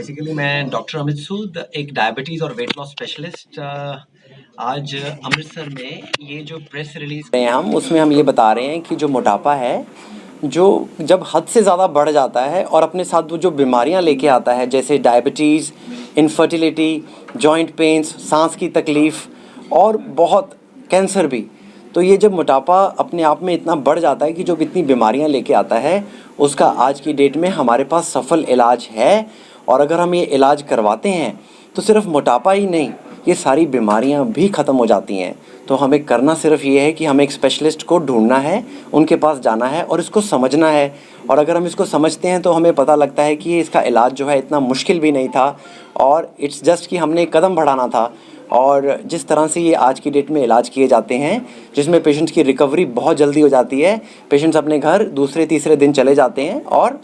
Basically मैं doctor Amit सूद, एक diabetes और वेट लॉस स्पेशलिस्ट। आज अमृतसर में ये जो प्रेस रिलीज हैं हम उसमें हम ये बता रहे हैं कि जो मोटापा है जो जब हद से ज़्यादा बढ़ जाता है और अपने साथ वो जो बीमारियां लेके आता है, जैसे डायबिटीज़, इनफर्टिलिटी, जॉइंट पेन्स, सांस की तकलीफ़ और बहुत कैंसर भी। तो ये जब मोटापा अपने आप में इतना बढ़ जाता है कि जो इतनी बीमारियां लेके आता है, उसका आज की डेट में हमारे पास सफल इलाज है। और अगर हम ये इलाज करवाते हैं तो सिर्फ मोटापा ही नहीं, ये सारी बीमारियां भी ख़त्म हो जाती हैं। तो हमें करना सिर्फ ये है कि हमें एक स्पेशलिस्ट को ढूंढना है, उनके पास जाना है और इसको समझना है। और अगर हम इसको समझते हैं तो हमें पता लगता है कि इसका इलाज जो है इतना मुश्किल भी नहीं था, और इट्स जस्ट कि हमने एक कदम बढ़ाना था। और जिस तरह से ये आज की डेट में इलाज किए जाते हैं, जिसमें पेशेंट्स की रिकवरी बहुत जल्दी हो जाती है, पेशेंट्स अपने घर दूसरे तीसरे दिन चले जाते हैं और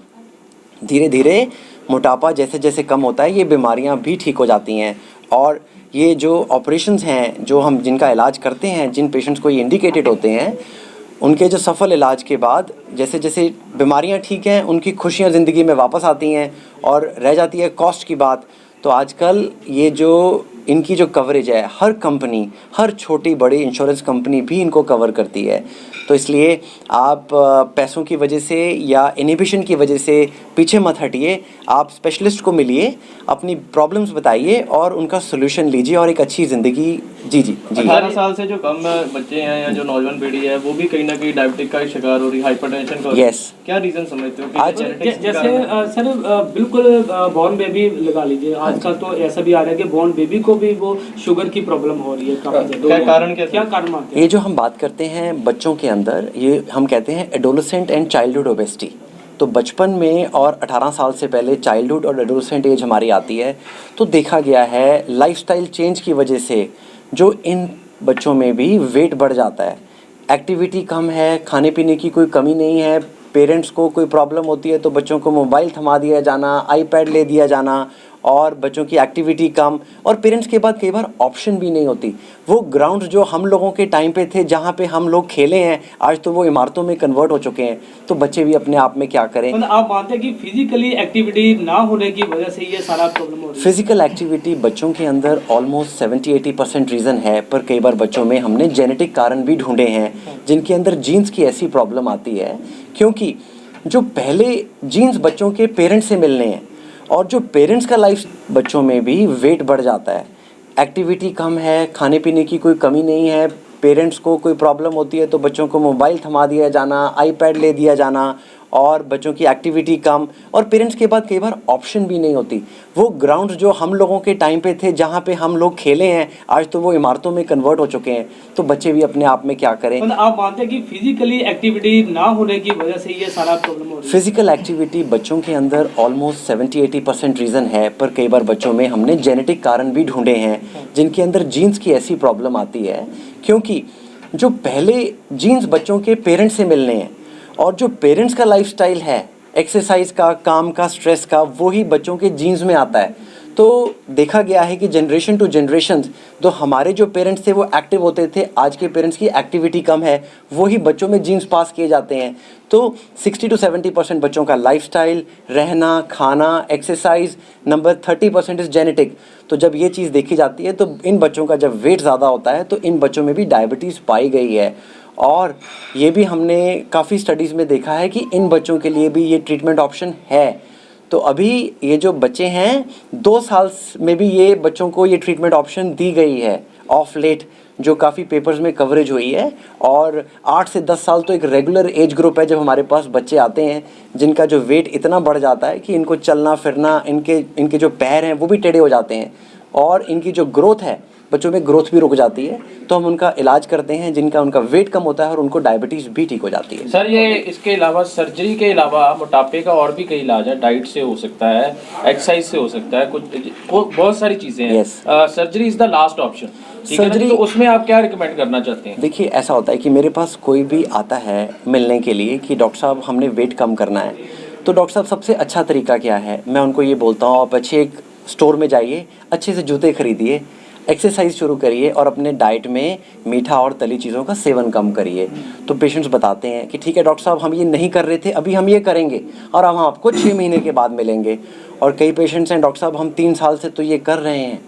धीरे धीरे मोटापा जैसे जैसे कम होता है, ये बीमारियां भी ठीक हो जाती हैं। और ये जो ऑपरेशंस हैं जो हम जिनका इलाज करते हैं, जिन पेशेंट्स को ये इंडिकेटेड होते हैं, उनके जो सफल इलाज के बाद जैसे जैसे बीमारियां ठीक हैं, उनकी खुशियां ज़िंदगी में वापस आती हैं और रह जाती है कॉस्ट की बात। तो आजकल ये जो इनकी जो कवरेज है, हर कंपनी, हर छोटी बड़ी इंश्योरेंस कंपनी भी इनको कवर करती है। तो इसलिए आप पैसों की वजह से या इनहिबिशन की वजह से पीछे मत हटिए, आप स्पेशलिस्ट को मिलिए, अपनी प्रॉब्लम्स बताइए और उनका सोल्यूशन लीजिए और एक अच्छी ज़िंदगी जी 18 साल से जो कम बच्चे हैं या जो नौजवान पीढ़ी है वो भी कहीं ना कहीं डायबिटिक का शिकार हो रही है, हाइपरटेंशन का। यस, क्या रीज़न समझते हो कि आज जैसे सर बिल्कुल बॉर्न बेबी लगा लीजिए, आजकल तो ऐसा भी आ रहा है कि बॉर्न बेबी को भी वो शुगर की प्रॉब्लम हो रही है काफी ज्यादा। क्या कारण मानते हैं? ये जो हम बात करते हैं बच्चों के अंदर, ये हम कहते हैं एडोलेसेंट एंड चाइल्डहुड ओबेसिटी। तो बचपन में और 18 साल से पहले चाइल्डहुड और एडोलेसेंट एज हमारी आती है। तो देखा गया है लाइफस्टाइल चेंज की वजह से जो इन बच्चों में भी वेट बढ़ जाता है। एक्टिविटी कम है, खाने पीने की कोई कमी नहीं है, पेरेंट्स को कोई प्रॉब्लम होती है तो बच्चों को मोबाइल थमा दिया जाना, आईपैड ले दिया जाना, और बच्चों की एक्टिविटी कम, और पेरेंट्स के पास कई बार ऑप्शन भी नहीं होती। वो ग्राउंड जो हम लोगों के टाइम पे थे, जहाँ पे हम लोग खेले हैं, आज तो वो इमारतों में कन्वर्ट हो चुके हैं। तो बच्चे भी अपने आप में क्या करें। मतलब आप मानते हैं कि फिजिकली एक्टिविटी ना होने की वजह से ये सारा प्रॉब्लम हो रही है? फिजिकल एक्टिविटी बच्चों के अंदर ऑलमोस्ट 70-80% रीज़न है, पर कई बार बच्चों में हमने जेनेटिक कारण भी ढूंढे हैं जिनके अंदर जीन्स की ऐसी प्रॉब्लम आती है। क्योंकि जो पहले जीन्स बच्चों के पेरेंट्स से मिलने हैं और जो पेरेंट्स का लाइफ, बच्चों में भी वेट बढ़ जाता है। एक्टिविटी कम है, खाने पीने की कोई कमी नहीं है, पेरेंट्स को कोई प्रॉब्लम होती है तो बच्चों को मोबाइल थमा दिया जाना, आईपैड ले दिया जाना, और बच्चों की एक्टिविटी कम, और पेरेंट्स के पास कई बार ऑप्शन भी नहीं होती। वो ग्राउंड जो हम लोगों के टाइम पे थे, जहाँ पे हम लोग खेले हैं, आज तो वो इमारतों में कन्वर्ट हो चुके हैं। तो बच्चे भी अपने आप में क्या करें। मतलब आप मानते हैं कि फिजिकली एक्टिविटी ना होने की वजह से ये सारा प्रॉब्लम हो रही है? फिजिकल एक्टिविटी बच्चों के अंदर ऑलमोस्ट 70-80% रीज़न है, पर कई बार बच्चों में हमने जेनेटिक कारण भी ढूंढे हैं जिनके अंदर जीन्स की ऐसी प्रॉब्लम आती है। क्योंकि जो पहले जीन्स बच्चों के पेरेंट्स से मिलने हैं और जो पेरेंट्स का लाइफस्टाइल है, एक्सरसाइज का, काम का, स्ट्रेस का, वो ही बच्चों के जीन्स में आता है। तो देखा गया है कि जनरेशन टू जनरेशन जो हमारे जो पेरेंट्स थे वो एक्टिव होते थे, आज के पेरेंट्स की एक्टिविटी कम है, वही बच्चों में जीन्स पास किए जाते हैं। तो 60-70% बच्चों का लाइफस्टाइल, रहना, खाना, एक्सरसाइज, नंबर 30% इज़ जेनेटिक। तो जब ये चीज़ देखी जाती है तो इन बच्चों का जब वेट ज़्यादा होता है तो इन बच्चों में भी डायबिटीज़ पाई गई है। और ये भी हमने काफ़ी स्टडीज़ में देखा है कि इन बच्चों के लिए भी ये ट्रीटमेंट ऑप्शन है। तो अभी ये जो बच्चे हैं, 2 साल में भी ये बच्चों को ये ट्रीटमेंट ऑप्शन दी गई है ऑफ लेट, जो काफ़ी पेपर्स में कवरेज हुई है। और 8 से 10 साल तो एक रेगुलर एज ग्रुप है जब हमारे पास बच्चे आते हैं जिनका जो वेट इतना बढ़ जाता है कि इनको चलना फिरना, इनके जो पैर हैं वो भी टेढ़े हो जाते हैं, और इनकी जो ग्रोथ है, बच्चों में ग्रोथ भी रुक जाती है। तो हम उनका इलाज करते हैं जिनका उनका वेट कम होता है और उनको डायबिटीज़ भी ठीक हो जाती है। सर, ये इसके अलावा सर्जरी के अलावा मोटापे का और भी कई इलाज है। डाइट से हो सकता है, एक्सरसाइज से हो सकता है, कुछ बहुत सारी चीज़ें हैं। Surgery is the last option, surgery, तो उसमें आप क्या रिकमेंड करना चाहते हैं? देखिए, ऐसा होता है कि मेरे पास कोई भी आता है मिलने के लिए कि डॉक्टर साहब हमने वेट कम करना है, तो डॉक्टर साहब सबसे अच्छा तरीका क्या है, मैं उनको ये बोलता हूँ आप अच्छे एक स्टोर में जाइए, अच्छे से जूते खरीदिए, एक्सरसाइज शुरू करिए और अपने डाइट में मीठा और तली चीज़ों का सेवन कम करिए। तो पेशेंट्स बताते हैं कि ठीक है डॉक्टर साहब, हम ये नहीं कर रहे थे, अभी हम ये करेंगे और अब हम आपको 6 महीने के बाद मिलेंगे। और कई पेशेंट्स हैं, डॉक्टर साहब हम 3 साल से तो ये कर रहे हैं,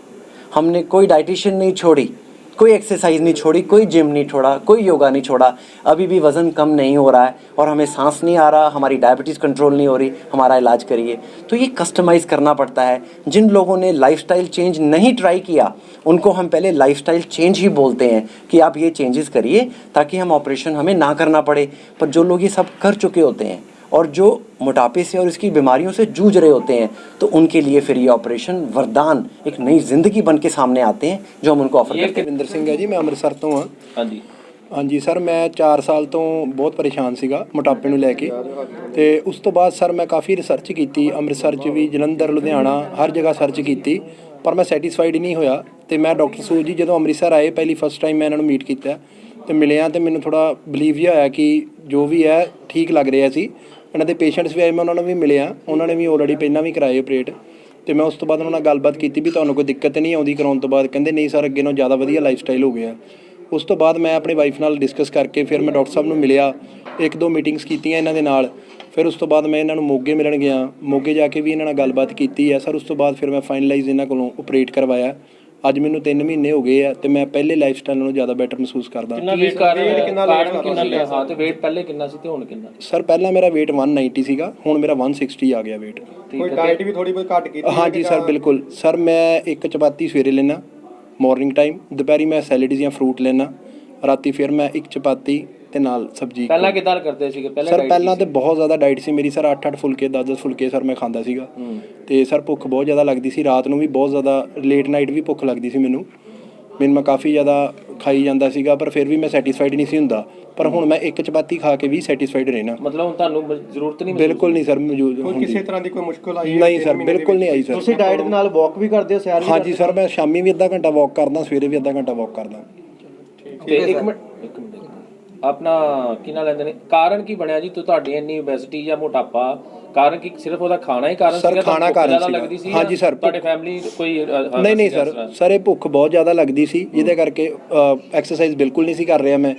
हमने कोई डाइटिशियन नहीं छोड़ी, कोई एक्सरसाइज नहीं छोड़ी, कोई जिम नहीं छोड़ा, कोई योगा नहीं छोड़ा, अभी भी वज़न कम नहीं हो रहा है और हमें सांस नहीं आ रहा, हमारी डायबिटीज़ कंट्रोल नहीं हो रही, हमारा इलाज करिए। तो ये कस्टमाइज़ करना पड़ता है। जिन लोगों ने लाइफस्टाइल चेंज नहीं ट्राई किया उनको हम पहले लाइफस्टाइल चेंज ही बोलते हैं कि आप ये चेंजेस करिए ताकि हम ऑपरेशन हमें ना करना पड़े। पर जो लोग ये सब कर चुके होते हैं और जो मोटापे से और इसकी बीमारियों से जूझ रहे होते हैं, तो उनके लिए फिर ये ऑपरेशन वरदान, एक नई ज़िंदगी बन के सामने आते हैं जो हम उनको ऑफर करते हैं। ਰਵਿੰਦਰ ਸਿੰਘ ਹੈ ਜੀ, ਮੈਂ ਅੰਮ੍ਰਿਤਸਰ ਤੋਂ ਹਾਂ। ਹਾਂਜੀ ਹਾਂਜੀ ਸਰ, ਮੈਂ 4 ਸਾਲ ਤੋਂ ਬਹੁਤ ਪਰੇਸ਼ਾਨ ਸੀਗਾ ਮੋਟਾਪੇ ਨੂੰ ਲੈ ਕੇ, ਤੇ ਉਸ ਤੋਂ ਬਾਅਦ ਸਰ ਮੈਂ ਕਾਫੀ ਰਿਸਰਚ ਕੀਤੀ, ਅੰਮ੍ਰਿਤਸਰ 'ਚ ਵੀ, ਜਲੰਧਰ, ਲੁਧਿਆਣਾ, ਹਰ ਜਗ੍ਹਾ ਸਰਚ ਕੀਤੀ, ਪਰ ਮੈਂ ਸੈਟੀਸਫਾਈਡ ਨਹੀਂ ਹੋਇਆ। ਤੇ ਮੈਂ ਡਾਕਟਰ ਸੂਦ ਜੀ ਜਦੋਂ ਅੰਮ੍ਰਿਤਸਰ ਆਏ ਫਸਟ ਟਾਈਮ ਮੈਂ ਇਹਨਾਂ ਨੂੰ ਮੀਟ ਕੀਤਾ ਤੇ ਮਿਲਿਆ, ਤੇ ਮੈਨੂੰ ਥੋੜਾ ਬਿਲੀਵ ਜਿਹਾ ਹੋਇਆ ਕਿ ਜੋ ਵੀ ਹੈ ਠੀਕ ਲੱਗ ਰਿਹਾ ਸੀ। ਇਹਨਾਂ ਦੇ ਪੇਸ਼ੈਂਟਸ ਵੀ ਆਏ, ਮੈਂ ਉਹਨਾਂ ਨੂੰ ਵੀ ਮਿਲਿਆ, ਉਹਨਾਂ ਨੇ ਵੀ ਆਲਰੇਡੀ ਪਹਿਲਾਂ ਵੀ ਕਰਾਏ ਆਪਰੇਟ। ਤੇ ਮੈਂ ਉਸ ਤੋਂ ਬਾਅਦ ਉਹਨਾਂ ਨਾਲ ਗੱਲਬਾਤ ਕੀਤੀ ਵੀ ਤੁਹਾਨੂੰ ਕੋਈ ਦਿੱਕਤ ਨਹੀਂ ਆਉਂਦੀ ਕਰਾਉਣ ਤੋਂ ਬਾਅਦ? ਕਹਿੰਦੇ ਨਹੀਂ ਸਰ, ਅੱਗੇ ਨਾਲੋਂ ਜ਼ਿਆਦਾ ਵਧੀਆ ਲਾਈਫ ਸਟਾਈਲ ਹੋ ਗਿਆ। ਉਸ ਤੋਂ ਬਾਅਦ ਮੈਂ ਆਪਣੀ ਵਾਈਫ ਨਾਲ ਡਿਸਕਸ ਕਰਕੇ ਫਿਰ ਮੈਂ ਡਾਕਟਰ ਸਾਹਿਬ ਨੂੰ ਮਿਲਿਆ, 1-2 ਮੀਟਿੰਗਸ ਕੀਤੀਆਂ ਇਹਨਾਂ ਦੇ ਨਾਲ। ਫਿਰ ਉਸ ਤੋਂ ਬਾਅਦ ਮੈਂ ਇਹਨਾਂ ਨੂੰ ਮੋਗੇ ਮਿਲਣ ਗਿਆ, ਮੋਗੇ ਜਾ ਕੇ ਵੀ ਇਹਨਾਂ ਨਾਲ ਗੱਲਬਾਤ ਕੀਤੀ ਹੈ ਸਰ। ਉਸ ਤੋਂ ਬਾਅਦ ਫਿਰ ਮੈਂ ਫਾਈਨਲਾਈਜ਼ ਇਹਨਾਂ ਕੋਲੋਂ ਆਪਰੇਟ ਕਰਵਾਇਆ। ਅੱਜ ਮੈਨੂੰ 3 ਮਹੀਨੇ ਹੋ ਗਏ ਆ ਤੇ ਮੈਂ ਪਹਿਲੇ ਲਾਈਫ ਸਟਾਈਲ ਨਾਲੋਂ ਜ਼ਿਆਦਾ ਬੈਟਰ ਮਹਿਸੂਸ ਕਰਦਾ। ਕਿੰਨਾ ਹਾਂ, ਤੇ weight ਪਹਿਲੇ ਕਿੰਨਾ ਸੀ ਤੇ ਹੁਣ ਕਿੰਨਾ? ਸਰ ਪਹਿਲਾਂ ਮੇਰਾ weight 190 ਸੀਗਾ, ਹੁਣ ਮੇਰਾ 160 ਆ ਗਿਆ weight। ਕੋਈ ਡਾਈਟ ਵੀ ਥੋੜੀ ਬਹੁਤ ਘੱਟ ਕੀਤੀ? ਹਾਂਜੀ ਸਰ ਬਿਲਕੁਲ ਸਰ, ਮੈਂ 1 ਚਪਾਤੀ ਸਵੇਰੇ ਲੈਣਾ ਮਾਰਨਿੰਗ ਟਾਈਮ, ਦੁਪਹਿਰੀ ਮੈਂ ਸੈਲਡ ਜਾਂ ਫਰੂਟ ਲੈਣਾ, ਰਾਤੀ ਫਿਰ ਮੈਂ 1 ਚਪਾਤੀ ਤੇ ਨਾਲ ਸਬਜ਼ੀ। ਪਹਿਲਾਂ ਕਿਦਾਂ ਕਰਦੇ ਸੀਗੇ? ਸਰ ਪਹਿਲਾਂ ਤੇ ਬਹੁਤ ਜ਼ਿਆਦਾ ਡਾਈਟ ਸੀ ਮੇਰੀ ਸਰ, 8-8 ਫੁਲਕੇ 10-10 ਫੁਲਕੇ ਸਰ ਮੈਂ ਖਾਂਦਾ ਸੀਗਾ। ਤੇ ਸਰ ਭੁੱਖ ਬਹੁਤ ਜ਼ਿਆਦਾ ਲੱਗਦੀ ਸੀ, ਰਾਤ ਨੂੰ ਵੀ ਬਹੁਤ ਜ਼ਿਆਦਾ ਲੇਟ ਨਾਈਟ ਵੀ ਭੁੱਖ ਲੱਗਦੀ ਸੀ ਮੈਨੂੰ ਮੈਂ ਕਾਫੀ ਜ਼ਿਆਦਾ ਖਾਈ ਜਾਂਦਾ ਸੀਗਾ, ਪਰ ਫਿਰ ਵੀ ਮੈਂ ਸੈਟੀਸਫਾਈਡ ਨਹੀਂ ਸੀ ਹੁੰਦਾ। ਪਰ ਹੁਣ ਮੈਂ 1 ਚਪਾਤੀ ਖਾ ਕੇ ਵੀ ਸੈਟੀਸਫਾਈਡ ਰਹਿਣਾ। ਮਤਲਬ ਹੁਣ ਤੁਹਾਨੂੰ ਜ਼ਰੂਰਤ ਨਹੀਂ? ਬਿਲਕੁਲ ਨਹੀਂ ਸਰ, ਮੌਜੂਦ ਕਿਸੇ ਤਰ੍ਹਾਂ ਦੀ ਕੋਈ ਮੁਸ਼ਕਲ ਆਈ? ਨਹੀਂ ਸਰ, ਬਿਲਕੁਲ ਨਹੀਂ ਆਈ ਸਰ। ਤੁਸੀਂ ਡਾਈਟ ਦੇ ਨਾਲ ਵਾਕ ਵੀ ਕਰਦੇ ਹੋ, ਸੈਰ ਵੀ? ਹਾਂਜੀ ਸਰ, ਮੈਂ ਸ਼ਾਮੀ ਵੀ ਅੱਧਾ ਘੰਟਾ ਵਾਕ ਕਰਦਾ, ਸਵੇਰੇ ਵੀ ਅੱਧਾ ਘੰਟਾ ਵਾਕ ਕਰਦਾ। ਤੇ ਇੱਕ ਮਿੰਟ ਆਪਣਾ ਕੀ ਨਾਲ ਲੈਂਦੇ ਨੇ, ਕਾਰਨ ਕੀ ਬਣਿਆ ਜੀ ਤੁਹਾਡੀ ਇੰਨੀ ਓਬੈਸਿਟੀ ਜਾਂ ਮੋਟਾਪਾ? ਕਾਰਨ ਕੀ ਸਿਰਫ ਉਹਦਾ ਖਾਣਾ ਹੀ ਕਾਰਨ ਸੀਗਾ? ਸਰ ਖਾਣਾ ਕਾਰਨ ਸੀ। ਹਾਂਜੀ ਸਰ। ਤੁਹਾਡੇ ਫੈਮਿਲੀ ਕੋਈ? ਨਹੀਂ ਸਰ, ਇਹ ਭੁੱਖ ਬਹੁਤ ਜ਼ਿਆਦਾ ਲੱਗਦੀ ਸੀ ਜਿਹਦੇ ਕਰਕੇ ਐਕਸਰਸਾਈਜ਼ ਬਿਲਕੁਲ ਨਹੀਂ ਸੀ ਕਰ ਰਿਹਾ ਮੈਂ,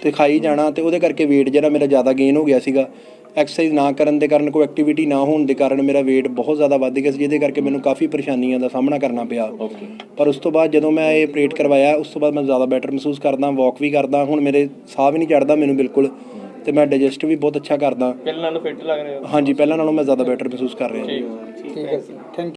ਤੇ ਖਾਈ ਜਾਣਾ, ਤੇ ਉਹਦੇ ਕਰਕੇ weight ਜਿਹੜਾ ਮੇਰਾ ਜ਼ਿਆਦਾ ਗੇਨ ਹੋ ਗਿਆ ਸੀਗਾ। ਐਕਸਰਸਾਈਜ਼ ਨਾ ਕਰਨ ਦੇ ਕਾਰਨ, ਕੋਈ ਐਕਟੀਵਿਟੀ ਨਾ ਹੋਣ ਦੇ ਕਾਰਨ ਮੇਰਾ weight ਬਹੁਤ ਜ਼ਿਆਦਾ ਵੱਧ ਗਿਆ ਸੀ, ਜਿਹਦੇ ਕਰਕੇ ਮੈਨੂੰ ਕਾਫੀ ਪਰੇਸ਼ਾਨੀਆਂ ਦਾ ਸਾਹਮਣਾ ਕਰਨਾ ਪਿਆ। ਪਰ ਉਸ ਤੋਂ ਬਾਅਦ ਜਦੋਂ ਮੈਂ ਇਹ ਆਪਰੇਟ ਕਰਵਾਇਆ, ਉਸ ਤੋਂ ਬਾਅਦ ਮੈਂ ਜ਼ਿਆਦਾ ਬੈਟਰ ਮਹਿਸੂਸ ਕਰਦਾ, ਵਾਕ ਵੀ ਕਰਦਾ, ਹੁਣ ਮੇਰੇ ਸਾਹ ਵੀ ਨਹੀਂ ਚੜ੍ਹਦਾ ਮੈਨੂੰ ਬਿਲਕੁਲ, ਤੇ ਮੈਂ ਡਾਈਜੈਸਟ ਵੀ ਬਹੁਤ ਅੱਛਾ ਕਰਦਾ। ਪਹਿਲਾਂ ਨਾਲੋਂ ਫਿੱਟ ਲੱਗ ਰਹੇ ਹੋ? ਹਾਂਜੀ ਪਹਿਲਾਂ ਨਾਲੋਂ ਮੈਂ ਜ਼ਿਆਦਾ ਬੈਟਰ ਮਹਿਸੂਸ ਕਰ ਰਿਹਾ। ਠੀਕ ਹੈ, ਥੈਂਕ ਯੂ।